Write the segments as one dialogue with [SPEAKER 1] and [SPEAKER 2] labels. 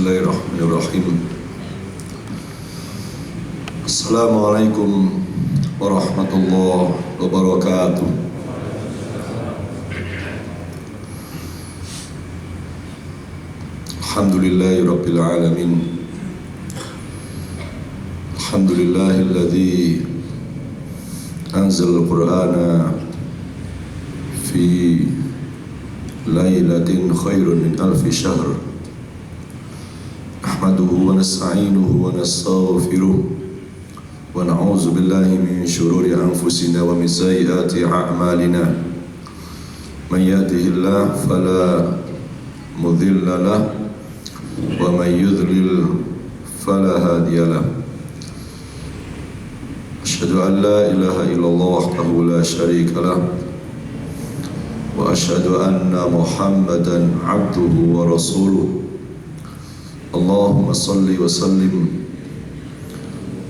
[SPEAKER 1] Bismillahirrahmanirrahim. Assalamualaikum warahmatullahi wabarakatuh. Alhamdulillahirabbil alamin. Alhamdulillahilladzi anzal al-Qur'ana fi lailatin khairun min alfi syahr. Nahmaduhu wa nasta'inuhu wa nastaghfiruh wa na'udzu billahi min syururi anfusina wa min sayyiati a'malina. May yahdihillahu fala mudilla lahu wa may yudlil fala hadiya lahu. Asyhadu an la ilaha illallah wahdahu la syarika lahu wa asyhadu anna Muhammadan abduhu wa rasuluh. Allahumma salli wa sallim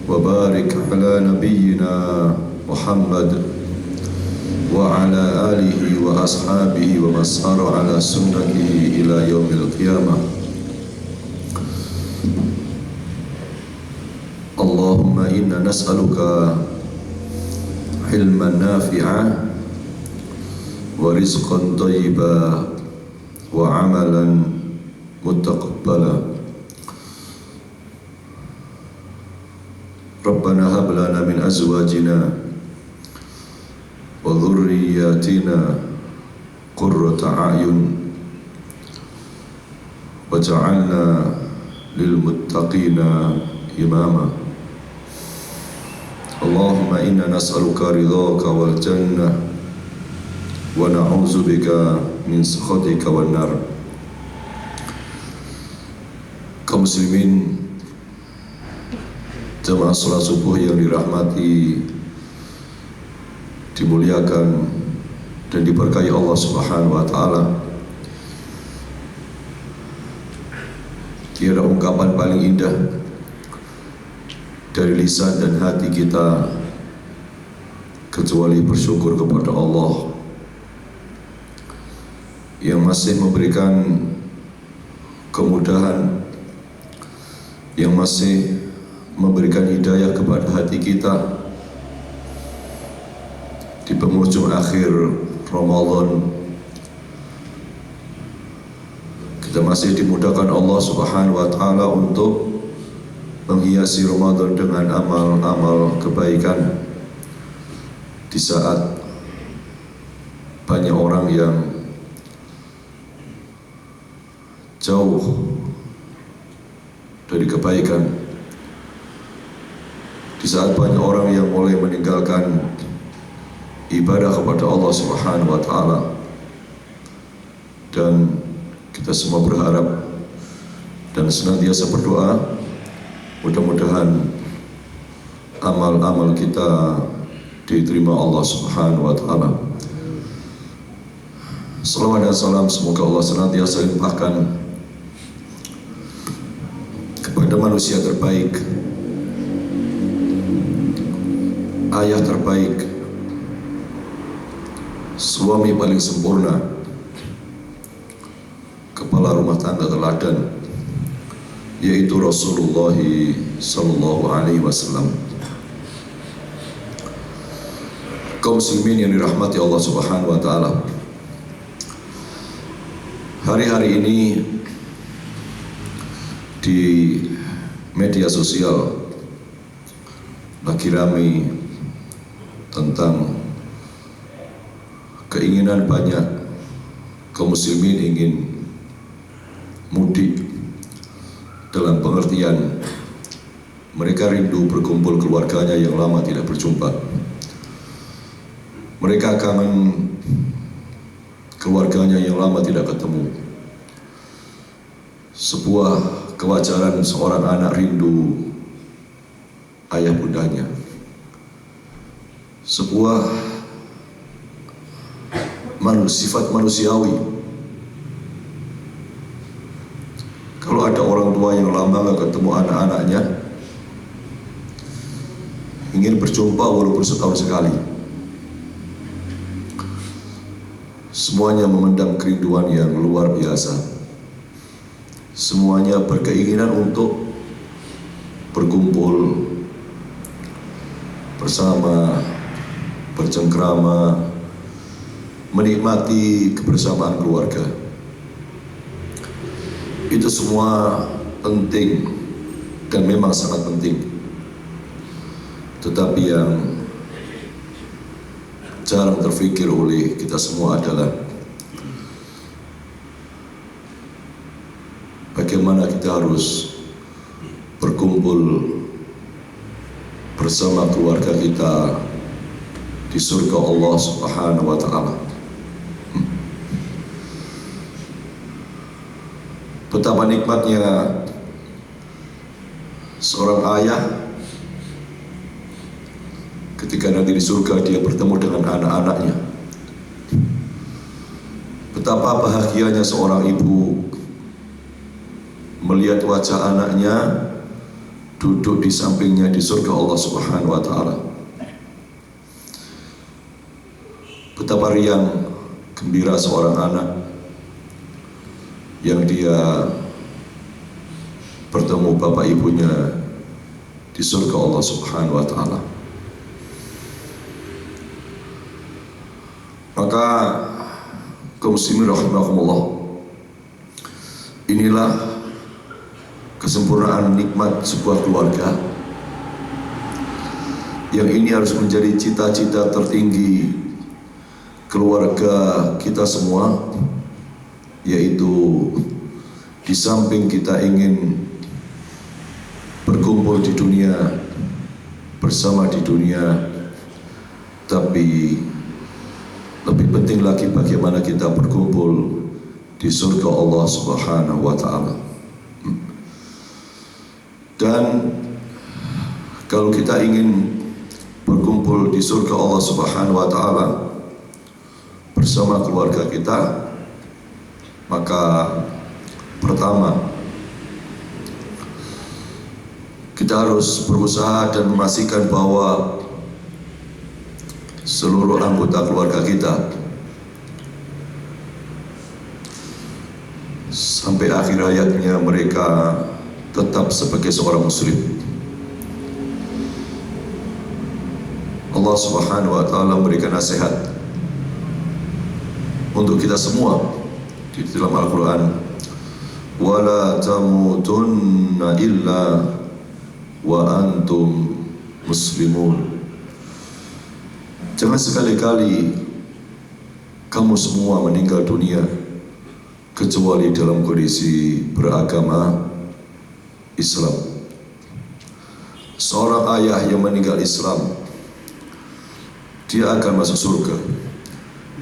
[SPEAKER 1] wa barik ala nabiyyina Muhammad wa ala alihi wa ashabihi wa masara ala sunnatihi ila yaumil qiyamah. Allahumma inna nas'aluka ilman nafi'a wa rizqan thayyiba wa amalan mutaqabbala. Rabbana hab lana min azwajina wa dhurriyyatina qurrata a'yun waj'alna lil muttaqina imama. Allahumma inna nas'aluka ridhaka wal jannah wa na'udzubika min sakhatika wan nar. Kaum muslimin jamaah salat subuh yang dirahmati, dimuliakan dan diberkahi Allah Subhanahu wa taala. Tiada ungkapan paling indah dari lisan dan hati kita kecuali bersyukur kepada Allah yang masih memberikan kemudahan, yang masih memberikan hidayah kepada hati kita di penghujung akhir Ramadan. Kita masih dimudahkan Allah Subhanahu wa taala untuk menghiasi Ramadan dengan amal-amal kebaikan di saat banyak orang yang jauh dari kebaikan, di saat banyak orang yang mulai meninggalkan ibadah kepada Allah Subhanahu wa taala. Dan kita semua berharap dan senantiasa berdoa mudah-mudahan amal-amal kita diterima Allah Subhanahu wa taala. Salawat dan salam semoga Allah senantiasa limpahkan kepada manusia terbaik, ayah terbaik, suami paling sempurna, kepala rumah tangga teladan, yaitu Rasulullah sallallahu alaihi wasallam. Kaum muslimin yang dirahmati Allah Subhanahu wa taala, hari-hari ini di media sosial lagi ramai tentang keinginan banyak kaum muslimin ingin mudik, dalam pengertian mereka rindu berkumpul keluarganya yang lama tidak berjumpa. Mereka kangen keluarganya yang lama tidak ketemu. Sebuah kewajaran seorang anak rindu ayah bundanya. Sebuah sifat manusiawi. Kalau ada orang tua yang lama gak ketemu anak-anaknya, ingin berjumpa walaupun setahun sekali. Semuanya memendam kerinduan yang luar biasa. semuanya berkeinginan untuk berkumpul bersama, bercengkrama, menikmati kebersamaan keluarga. Itu semua penting dan memang sangat penting. Tetapi yang jarang terfikir oleh kita semua adalah bagaimana kita harus berkumpul bersama keluarga kita di surga Allah Subhanahu wa Ta'ala. Betapa nikmatnya seorang ayah ketika nanti di surga dia bertemu dengan anak-anaknya. Betapa bahagianya seorang ibu melihat wajah anaknya duduk di sampingnya di surga Allah Subhanahu wa Ta'ala. Betapa riang gembira seorang anak yang dia bertemu bapak ibunya di surga Allah Subhanahu wa Ta'ala. Maka kaum muslimin rahimakumullah, inilah kesempurnaan nikmat sebuah keluarga, yang ini harus menjadi cita-cita tertinggi keluarga kita semua, yaitu di samping kita ingin berkumpul di dunia, bersama di dunia, tapi lebih penting lagi bagaimana kita berkumpul di surga Allah Subhanahu wa Ta'ala. Dan kalau kita ingin berkumpul di surga Allah Subhanahu wa Ta'ala bersama keluarga kita, maka pertama kita harus berusaha dan memastikan bahwa seluruh anggota keluarga kita sampai akhir hayatnya mereka tetap sebagai seorang muslim. Allah Subhanahu wa Ta'ala memberikan nasihat untuk kita semua di dalam Al-Quran, wala tamutunna illa wa antum muslimun. Jangan sekali-kali kamu semua meninggal dunia kecuali dalam kondisi beragama Islam. Seorang ayah yang meninggal Islam, dia akan masuk surga.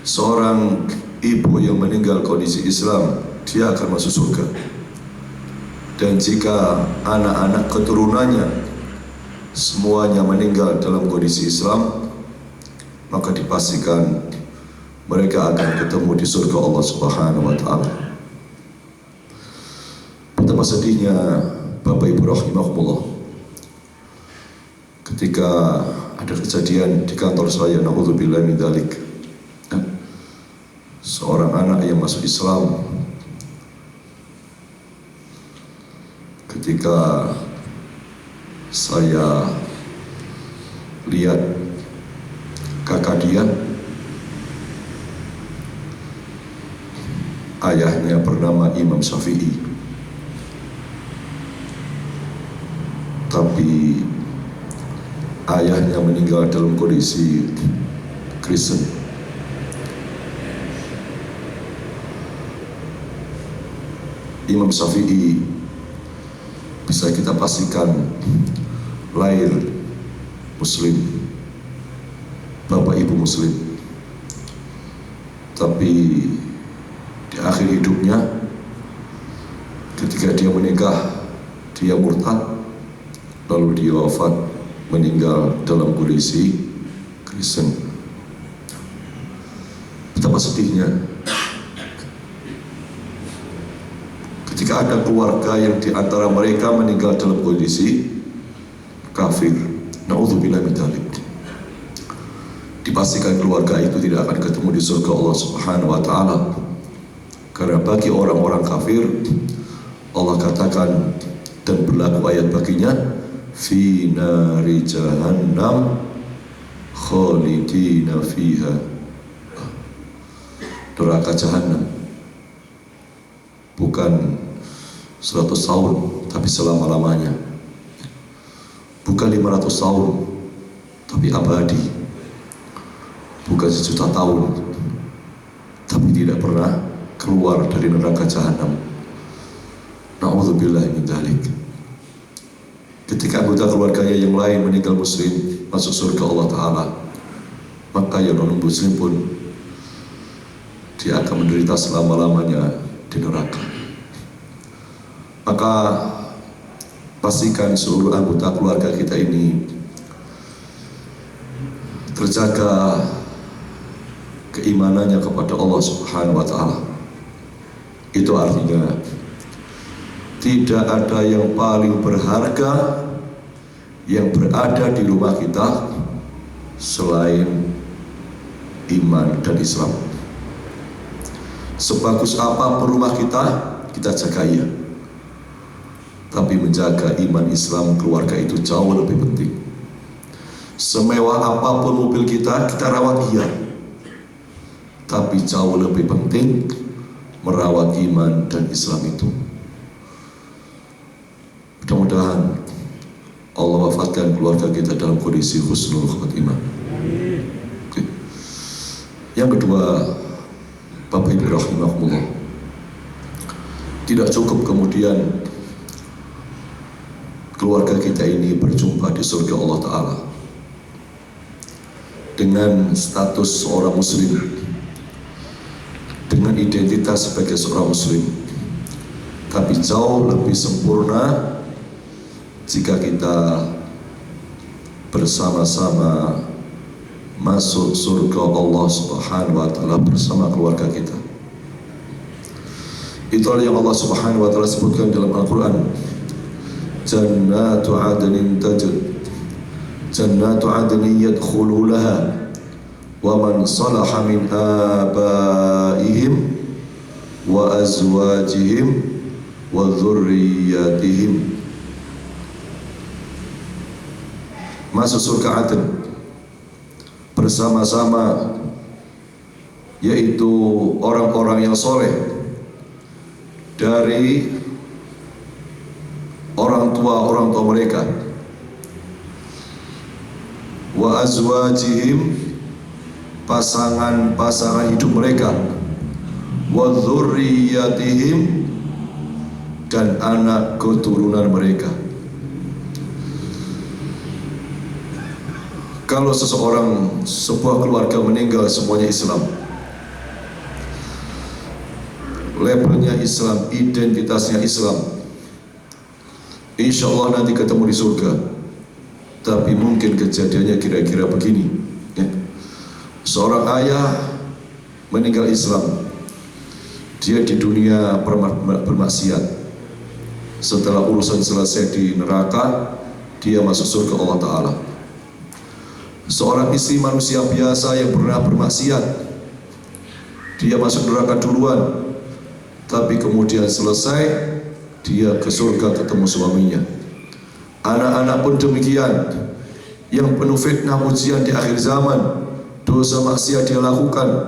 [SPEAKER 1] Seorang ibu yang meninggal kondisi Islam, dia akan masuk surga. Dan jika anak-anak keturunannya semuanya meninggal dalam kondisi Islam, maka dipastikan mereka akan ketemu di surga Allah Subhanahu wa Ta'ala. Betapa sedihnya Bapak Ibu rahimahumullah ketika ada kejadian di kantor saya, na'udzubillah min dzalik, seorang anak yang masuk Islam ketika saya lihat kakak dia, ayahnya bernama Imam Syafi'i, tapi ayahnya meninggal dalam kondisi Kristen. Imam Syafi'i bisa kita pastikan lahir muslim, bapak ibu muslim, tapi di akhir hidupnya ketika dia menikah dia murtad, lalu dia wafat meninggal dalam kondisi Kristen. Betapa sedihnya ketika ada keluarga yang di antara mereka meninggal dalam kondisi kafir. Na'udzubillah min dzalik. Dipastikan keluarga itu tidak akan ketemu di surga Allah Subhanahu wa Ta'ala, karena bagi orang-orang kafir Allah katakan dan berlaku ayat baginya, fi nari jahannam khalidina fiha. Neraka jahanam bukan 100 tahun tapi selama-lamanya, bukan 500 tahun tapi abadi, bukan 1.000.000 tahun tapi tidak pernah keluar dari neraka jahanam. Na'udzubillah min dzalik. Ketika anggota keluarganya yang lain meninggal muslim masuk surga Allah Ta'ala, maka yang non muslim pun dia akan menderita selama-lamanya di neraka. Maka pastikan seluruh anggota keluarga kita ini terjaga keimanannya kepada Allah Subhanahu wa Ta'ala. Itu artinya tidak ada yang paling berharga yang berada di rumah kita selain iman dan Islam. Sebagus apapun rumah kita, kita jaga ya. Tapi menjaga iman Islam keluarga itu jauh lebih penting. Semewah apapun mobil kita rawat iya. Tapi jauh lebih penting merawat iman dan Islam itu. Mudah-mudahan Allah wafatkan keluarga kita dalam kondisi husnul khotimah. Oke. Yang kedua, Bapak Ibu rahimahumullah, tidak cukup kemudian keluarga kita ini berjumpa di surga Allah Ta'ala dengan status seorang muslim, dengan identitas sebagai seorang muslim, tapi jauh lebih sempurna jika kita bersama-sama masuk surga Allah Subhanahu wa Ta'ala bersama keluarga kita. Itulah yang Allah Subhanahu wa Ta'ala sebutkan dalam Al-Quran, Jannatu adnin Jannatu adnin yadkhululaha wa man salaha min abaihim wa azwajihim wa dhurriyyatihim. Masuk surga Aden bersama-sama, yaitu orang-orang yang soleh dari orang tua mereka, wa azwajihim, pasangan hidup mereka, wa dzurriyyatihim, dan anak keturunan mereka. Kalau sebuah keluarga meninggal semuanya Islam, labelnya Islam, identitasnya Islam, insya Allah nanti ketemu di surga. Tapi mungkin kejadiannya kira-kira begini ya. Seorang ayah meninggal Islam, dia di dunia bermaksiat, setelah urusan selesai di neraka, dia masuk surga Allah Ta'ala. Seorang istri manusia biasa yang pernah bermaksiat, dia masuk neraka duluan, tapi kemudian selesai dia ke surga ketemu suaminya. Anak-anak pun demikian, yang penuh fitnah ujian di akhir zaman, dosa maksiat dia lakukan,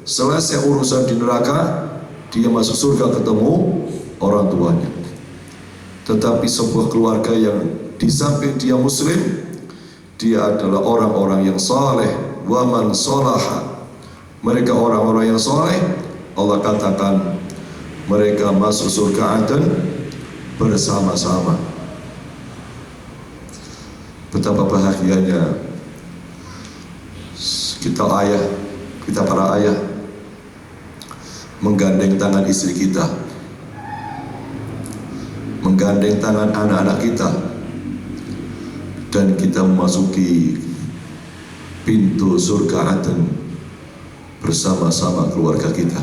[SPEAKER 1] selesai urusan di neraka, dia masuk surga ketemu orang tuanya. Tetapi sebuah keluarga yang di samping dia muslim, dia adalah orang-orang yang saleh, wa man salaha, mereka orang-orang yang saleh, Allah katakan mereka masuk surga Aden bersama-sama. Betapa bahagianya kita para ayah menggandeng tangan istri kita, menggandeng tangan anak-anak kita, dan kita memasuki pintu surga Aden bersama-sama keluarga kita,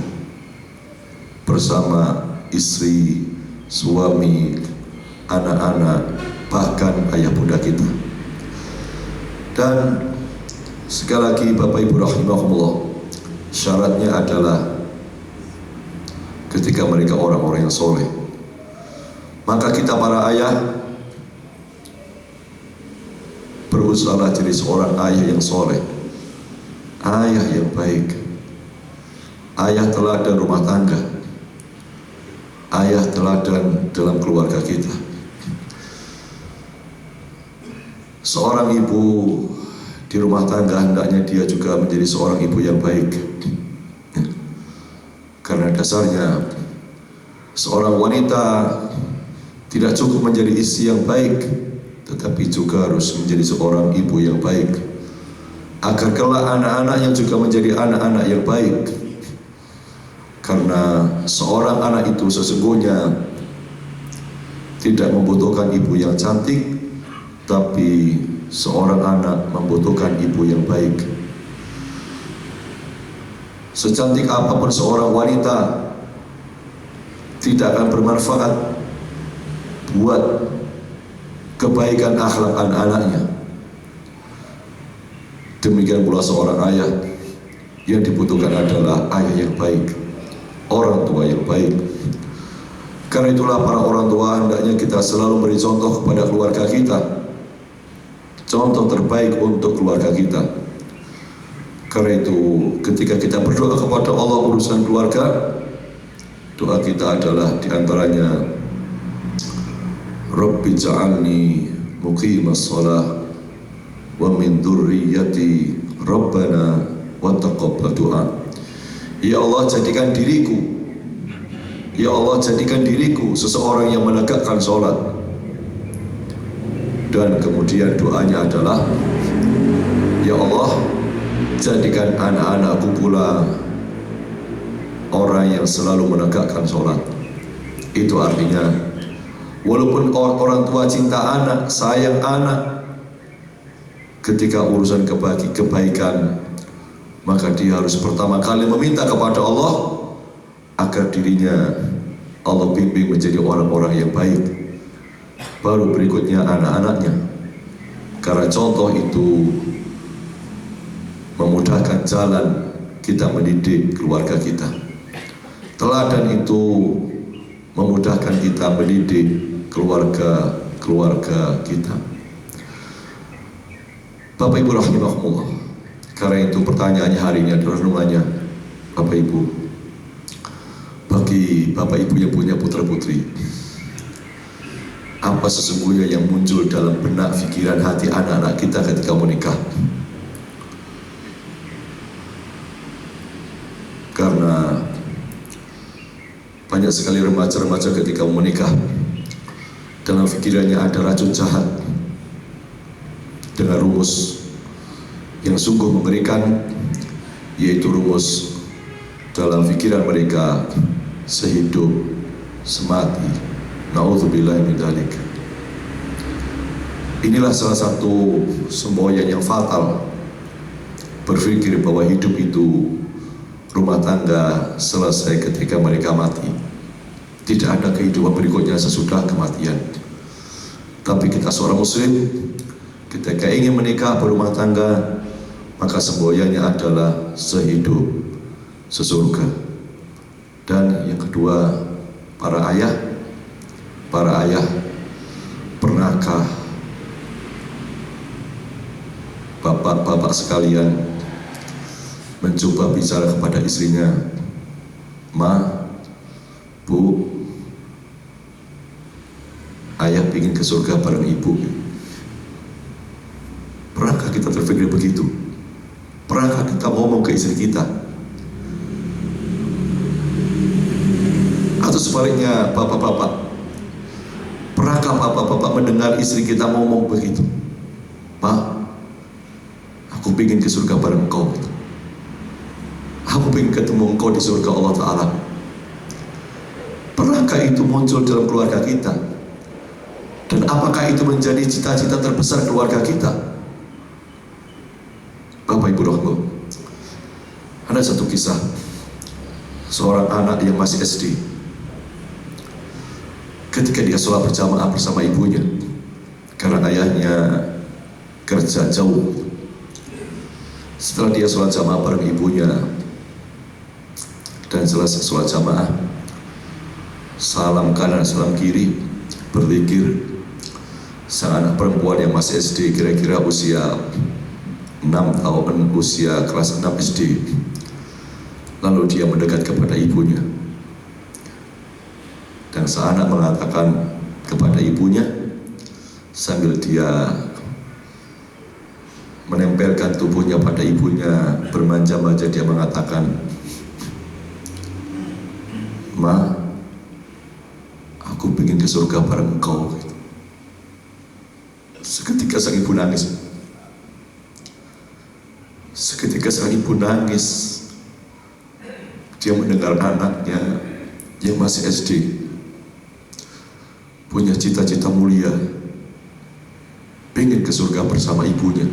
[SPEAKER 1] bersama istri, suami, anak-anak, bahkan ayah bunda kita. Dan sekali lagi Bapak Ibu rahimahumullah, syaratnya adalah ketika mereka orang-orang yang soleh, Maka kita para ayah berusaha jadi seorang ayah yang soleh, ayah yang baik, ayah teladan rumah tangga, ayah teladan dalam keluarga kita. Seorang ibu di rumah tangga hendaknya dia juga menjadi seorang ibu yang baik, karena dasarnya seorang wanita tidak cukup menjadi istri yang baik, tetapi juga harus menjadi seorang ibu yang baik, agar kelak anak-anaknya juga menjadi anak-anak yang baik. Karena seorang anak itu sesungguhnya tidak membutuhkan ibu yang cantik, tapi seorang anak membutuhkan ibu yang baik. Secantik apapun seorang wanita, tidak akan bermanfaat buat kebaikan akhlak anak-anaknya. Demikian pula seorang ayah, yang dibutuhkan adalah ayah yang baik, orang tua yang baik. Karena itulah para orang tua hendaknya kita selalu beri contoh kepada keluarga kita, contoh terbaik untuk keluarga kita. Karena itu ketika kita berdoa kepada Allah urusan keluarga, doa kita adalah diantaranya Rabbi ja'alni muqimas shalah wa min dzurriyyati Rabbana wa taqabbal du'a. Ya Allah, jadikan diriku, ya Allah, jadikan diriku seseorang yang menegakkan sholat. Dan kemudian doanya adalah, ya Allah, jadikan anak-anakku pula orang yang selalu menegakkan sholat. Itu artinya walaupun orang tua cinta anak, sayang anak, ketika urusan kebaikan, maka dia harus pertama kali meminta kepada Allah agar dirinya Allah bimbing menjadi orang-orang yang baik, baru berikutnya anak-anaknya. Karena contoh itu memudahkan jalan kita mendidik keluarga kita. Teladan itu memudahkan kita mendidik keluarga kita. Bapak Ibu rahimahumullah. Karena itu pertanyaannya hari ini adalah renungannya, Bapak Ibu, bagi Bapak Ibu yang punya putra putri, apa sesungguhnya yang muncul dalam benak, pikiran, hati anak-anak kita ketika menikah? Karena banyak sekali remaja-remaja ketika menikah, dalam pikirannya ada racun jahat dengan rumus yang sungguh mengerikan, yaitu rumus dalam pikiran mereka sehidup semati. Na'udzubillahi min dzalik. Inilah salah satu semboyan yang fatal, berpikir bahwa hidup itu, rumah tangga selesai ketika mereka mati. Tidak ada kehidupan berikutnya sesudah kematian. Tapi kita seorang muslim, ketika ingin menikah berumah tangga, maka semboyannya adalah sehidup sesurga. Dan yang kedua, para ayah, pernahkah bapak-bapak sekalian mencoba bicara kepada istrinya, Ma, Bu, ayah ingin ke surga bareng ibu? Pernahkah kita terpikir begitu? Pernahkah kita ngomong ke istri kita? Atau sebaliknya, bapak-bapak, pernahkah bapak-bapak mendengar istri kita ngomong begitu? Ma, aku ingin ke surga bareng engkau. Aku ingin ketemu engkau di surga Allah Ta'ala. Pernahkah itu muncul dalam keluarga kita? Dan apakah itu menjadi cita-cita terbesar keluarga kita? Bapak Ibu rahimahullah, ada satu kisah seorang anak yang masih SD, ketika dia sholat berjamaah bersama ibunya, karena ayahnya kerja jauh. Setelah dia sholat jamaah bareng ibunya dan selesai sholat jamaah, salam kanan salam kiri, berzikir. Sang anak perempuan yang masih SD, kira-kira usia 6 tahun, usia kelas 6 SD. Lalu dia mendekat kepada ibunya, dan sang anak mengatakan kepada ibunya sambil dia menempelkan tubuhnya pada ibunya, bermanja-manja, dia mengatakan, "Ma, aku ingin ke surga bareng engkau." Seketika sang ibu nangis. Seketika sang ibu nangis. Dia mendengar anaknya yang masih SD punya cita-cita mulia, ingin ke surga bersama ibunya,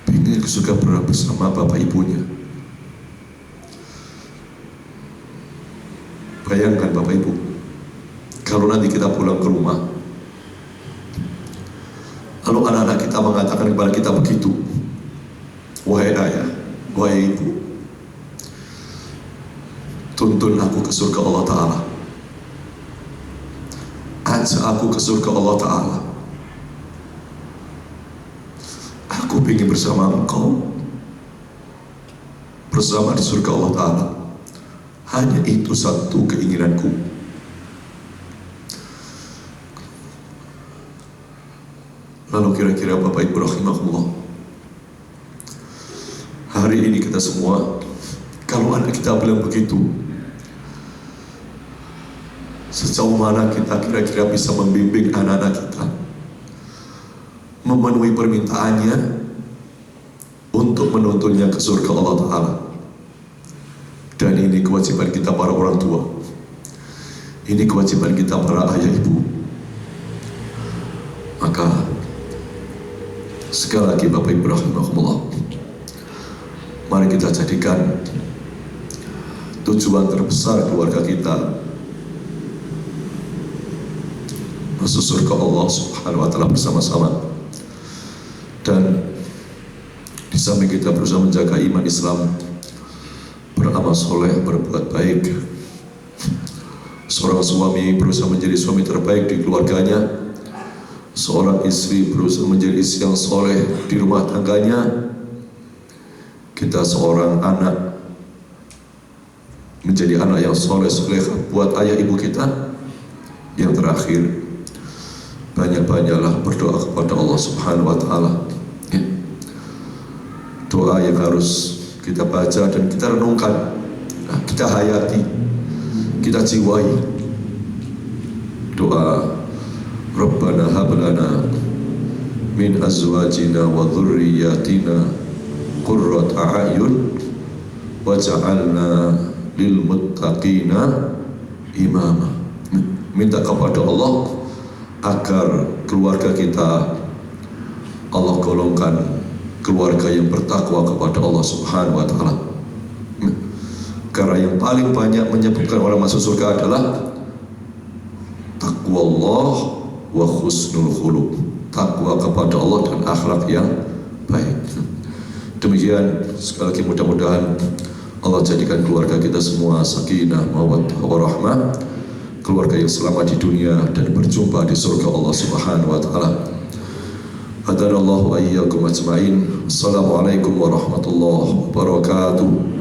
[SPEAKER 1] ingin ke surga bersama bapak ibunya. Bayangkan Bapak Ibu, kalau nanti kita pulang ke rumah, lalu anak-anak kita mengatakan kepada kita begitu, "Wahai ayah, wahai ibu, tuntun aku ke surga Allah Ta'ala, ajak aku ke surga Allah Ta'ala, aku ingin bersama engkau, bersama di surga Allah Ta'ala. Hanya itu satu keinginanku." Lalu kira-kira Bapak Ibu rahimahullah, hari ini kita semua, kalau anak kita bilang begitu, sejauh mana kita kira-kira bisa membimbing anak-anak kita memenuhi permintaannya untuk menuntunnya ke surga Allah Ta'ala. Dan ini kewajiban kita para orang tua, ini kewajiban kita para ayah ibu. Maka sekali lagi Bapak Ibu rahimahullah, mari kita jadikan tujuan terbesar keluarga kita masuk surga Allah Subhanahu wa Ta'ala bersama-sama. Dan di samping kita berusaha menjaga iman Islam, beramal soleh, berbuat baik, seorang suami berusaha menjadi suami terbaik di keluarganya, seorang istri berusaha menjadi istri yang soleh di rumah tangganya, kita seorang anak menjadi anak yang soleh buat ayah ibu kita. Yang terakhir, banyak-banyaklah berdoa kepada Allah Subhanahu wa Ta'ala. Doa yang harus kita baca dan kita renungkan, kita hayati, kita jiwai. Doa Rabbana hab lana min azwajina wa dhurriyyatina qurrata a'yun waj'alna lil muttaqina imama. Minta kepada Allah agar keluarga kita Allah golongkan keluarga yang bertakwa kepada Allah Subhanahu wa Ta'ala. Karena yang paling banyak menyebabkan orang masuk surga adalah takwa Allah wa husnul khuluq, takwa kepada Allah dan akhlak yang baik. Demikian, sekali lagi mudah-mudahan Allah jadikan keluarga kita semua sakinah, mawaddah, warahmah, keluarga yang selamat di dunia dan berjumpa di surga Allah Subhanahu wa Ta'ala. Hadanallahu ayyakum ajma'in. Assalamualaikum warahmatullahi wabarakatuh.